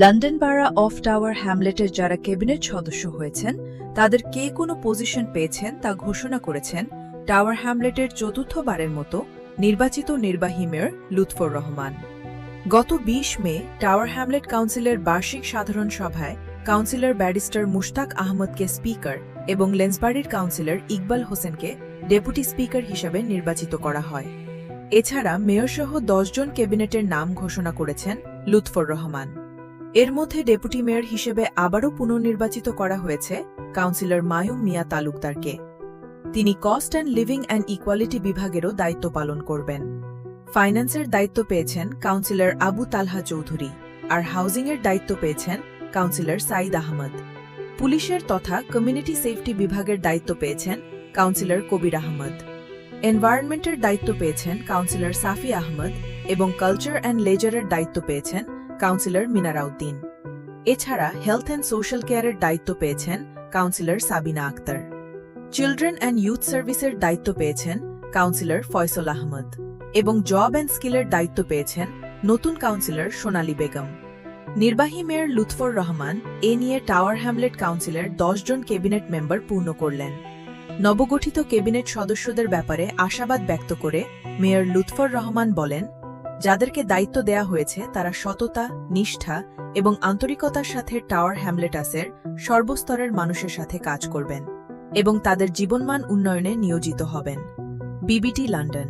London বারা of tower হ্যামলেটের যারা cabinet সদস্য হয়েছেন তাদের কে কোনো পজিশন পেয়েছেন তা ঘোষণা করেছেন টাওয়ার হ্যামলেটের চতুর্থবারের মতো নির্বাচিত নির্বাহী মেয়র লুৎফর রহমান। গত ২০ মে টাওয়ার হ্যামলেট কাউন্সিলের বার্ষিক সাধারণ সভায় কাউন্সিলর ব্যারিস্টার মুশতাক আহমদকে স্পিকার এবং লেন্সবাড়ির কাউন্সিলর ইকবাল হোসেনকে ডেপুটি স্পিকার হিসেবে নির্বাচিত করা হয়। এছাড়া মেয়রসহ ১০ জন ক্যাবিনেটের নাম ঘোষণা করেছেন লুৎফর রহমান। এর মধ্যে ডেপুটি মেয়র হিসেবে আবারও পুনর্নির্বাচিত করা হয়েছে কাউন্সিলর মায়ুম মিয়া তালুকদারকে। তিনি cost and living and equality বিভাগেরও দায়িত্ব পালন করবেন। ফাইন্যান্সের দায়িত্ব পেয়েছেন কাউন্সিলর আবু তালহা চৌধুরী, আর হাউজিংয়ের দায়িত্ব পেয়েছেন কাউন্সিলর সাইদ আহমদ। পুলিশের তথা কমিউনিটি সেফটি বিভাগের দায়িত্ব পেয়েছেন কাউন্সিলর কবির আহমদ। এনভায়রনমেন্টের দায়িত্ব পেয়েছেন কাউন্সিলর সাফি আহমদ এবং কালচার অ্যান্ড লেজারের দায়িত্ব পেয়েছেন কাউন্সিলর মিনারাউদ্দিন। এছাড়া হেলথ অ্যান্ড সোশ্যাল কেয়ারের দায়িত্ব পেয়েছেন councillor Sabina Akhtar. Children and youth সার্ভিসের দায়িত্ব পেয়েছেন কাউন্সিলর ফয়সল আহমদ এবং জব অ্যান্ড স্কিলের দায়িত্ব পেয়েছেন নতুন কাউন্সিলর সোনালী বেগম। নির্বাহী মেয়র লুৎফর রহমান এ নিয়ে টাওয়ার হ্যামলেট কাউন্সিলের ১০ জন ক্যাবিনেট মেম্বার পূর্ণ করলেন। নবগঠিত ক্যাবিনেট সদস্যদের ব্যাপারে আশাবাদ ব্যক্ত করে মেয়র লুৎফর রহমান বলেন, যাদেরকে দায়িত্ব দেয়া হয়েছে তারা সততা, নিষ্ঠা এবং আন্তরিকতার সাথে টাওয়ার হ্যামলেটাসের সর্বস্তরের মানুষের সাথে কাজ করবেন এবং তাদের জীবনমান উন্নয়নে নিয়োজিত হবেন। BBT London.